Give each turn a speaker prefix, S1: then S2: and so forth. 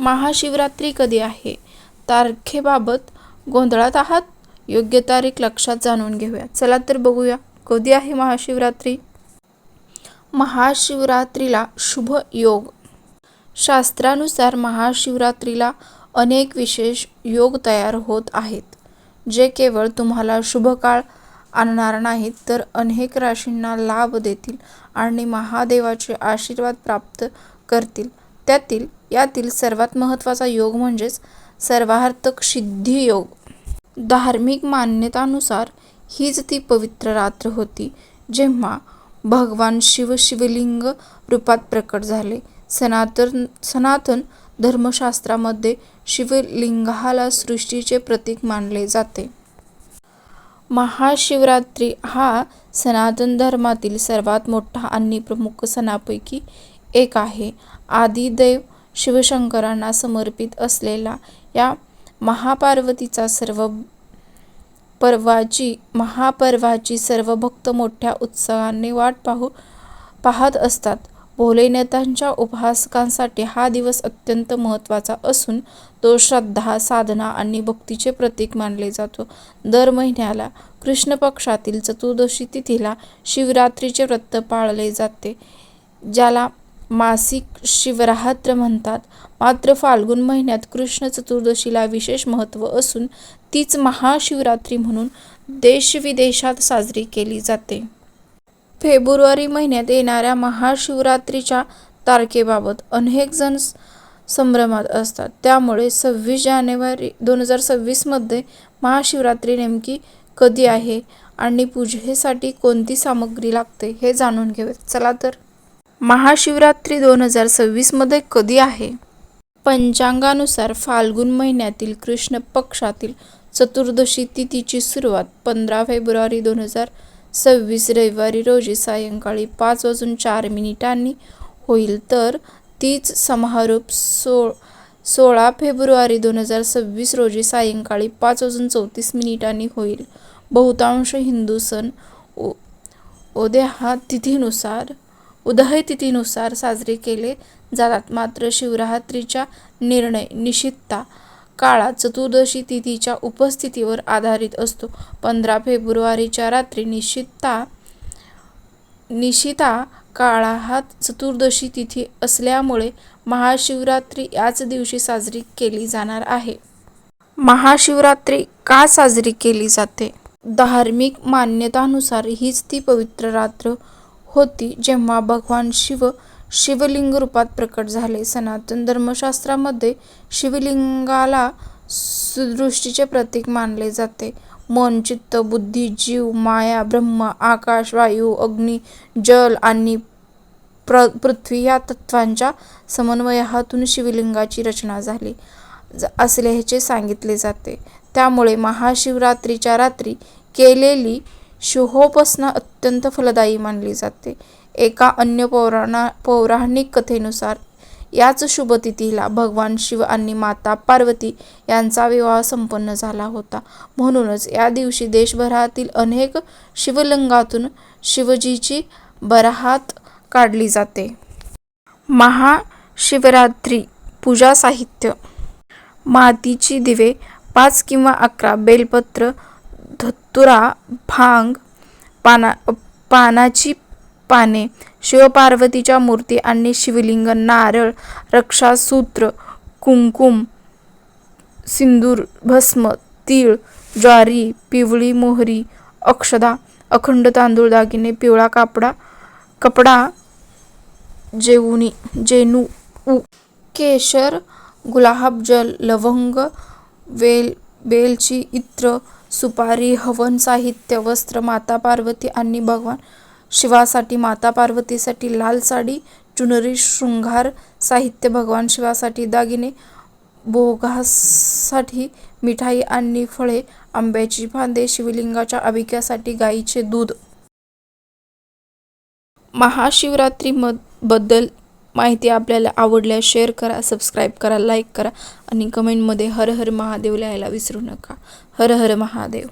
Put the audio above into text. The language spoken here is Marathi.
S1: महाशिवरात्री कधी आहे? तारखेबाबत गोंधळात आहात? योग्य तारीख लक्षात जाणून घेऊया. चला तर बघूया कधी आहे महाशिवरात्री. महाशिवरात्रीला शुभ योग. शास्त्रानुसार महाशिवरात्रीला अनेक विशेष योग तयार होत आहेत, जे केवळ तुम्हाला शुभ काळ आणणार नाहीत, तर अनेक राशींना लाभ देतील आणि महादेवाचे आशीर्वाद प्राप्त करतील. यातील सर्वात महत्त्वाचा योग म्हणजेच सर्वार्थक सिद्धी योग. धार्मिक मान्यतानुसार हीच ती पवित्र रात्र होती जेव्हा भगवान शिव शिवलिंग रूपात प्रकट झाले. सनातन धर्मशास्त्रामध्ये शिवलिंगाला सृष्टीचे प्रतीक मानले जाते. महाशिवरात्री हा सनातन धर्मातील सर्वात मोठा आणि प्रमुख सणांपैकी एक आहे. आदिदेव शिवशंकरांना समर्पित असलेल्या या महापर्वाची सर्व भक्त मोठ्या उत्साहाने वाट पाहत असतात. भोलेनाथांच्या उपासकांसाठी हा दिवस अत्यंत महत्त्वाचा असून तो श्रद्धा, साधना आणि भक्तीचे प्रतीक मानले जातो. दर महिन्याला कृष्ण पक्षातील चतुर्दशी तिथीला शिवरात्रीचे व्रत पाळले जाते, ज्याला मासिक शिवरात्र म्हणतात. मात्र फाल्गुन महिन्यात कृष्ण चतुर्दशीला विशेष महत्त्व असून तीच महाशिवरात्री म्हणून देशविदेशात साजरी केली जाते. फेब्रुवारी महिन्यात येणाऱ्या महाशिवरात्रीच्या तारखेबाबत अनेक जण संभ्रमात असतात. त्यामुळे 26 जानेवारी 2026 मध्ये महाशिवरात्री नेमकी कधी आहे आणि पूजेसाठी कोणती सामग्री लागते हे जाणून घेऊयात. चला तर. महाशिवरात्री 2026 मध्ये कधी आहे? पंचांगानुसार फाल्गुन महिन्यातील कृष्ण पक्षातील चतुर्दशी तिथीची सुरुवात 15 फेब्रुवारी 2026 रविवारी रोजी सायंकाळी 5:04 होईल, तर तीच समारोप 16 फेब्रुवारी 2026 रोजी सायंकाळी 5:34 होईल. बहुतांश हिंदू सण उदय तिथीनुसार साजरे केले जातात. मात्र शिवरात्रीचा निर्णय निश्चित काळात चतुर्दशी तिथीच्या उपस्थितीवर आधारित असतो. 15 फेब्रुवारीच्या रात्री निशिता काळात चतुर्दशी तिथी असल्यामुळे महाशिवरात्री याच दिवशी साजरी केली जाणार आहे. महाशिवरात्री का साजरी केली जाते? धार्मिक मान्यतानुसार हीच ती पवित्र रात्र होती जेव्हा भगवान शिव शिवलिंग रूपात प्रकट झाले. सनातन धर्मशास्त्रामध्ये शिवलिंगाला सृष्टीचे प्रतीक मानले जाते. मन, चित्त, बुद्धी, जीव, माया, ब्रह्म, आकाश, वायू, अग्नी, जल आणि पृथ्वी या तत्वांच्या समन्वयातून शिवलिंगाची रचना झाली असल्याचे सांगितले जाते. त्यामुळे महाशिवरात्रीच्या रात्री केलेली शिवोपासना अत्यंत फलदायी मानली जाते. एका अन्य पौराणिक कथेनुसार याच शुभ तिथीला भगवान शिव आणि माता पार्वती यांचा विवाह संपन्न झाला होता. म्हणूनच या दिवशी देशभरातील अनेक शिवलिंगातून शिवजीची बरात काढली जाते. महाशिवरात्री पूजा साहित्य. मातीची दिवे, 5 किंवा 11 बेलपत्र, धतुरा, भांग, पानाची पाने, शिवपार्वतीच्या मूर्ती आणि शिवलिंग, नारळ, रक्षासूत्र, कुंकुम, सिंदूर, भस्म, तीळ, ज्वारी, पिवळी मोहरी, अक्षदा, अखंड तांदूळ, दागिने, पिवळा कपडा, जेनू, केशर, गुलाबजल, लवंग, वेलची, इत्र, सुपारी, हवन साहित्य, वस्त्र, माता पार्वती आणि भगवान शिवासाठी, माता पार्वतीसाठी लाल साडी, चुनरी, शृंगार साहित्य, भगवान शिवासाठी दागिने, भोगासाठी मिठाई आणि फळे, आंब्याची फांदे, शिवलिंगाच्या अभिषेकासाठी गाईचे दूध. महाशिवरात्री बद्दल माहिती आपल्याला आवडल्यास शेअर करा, सबस्क्राईब करा, लाईक करा आणि कमेंटमध्ये हर हर महादेव लिहायला विसरू नका. हर हर महादेव.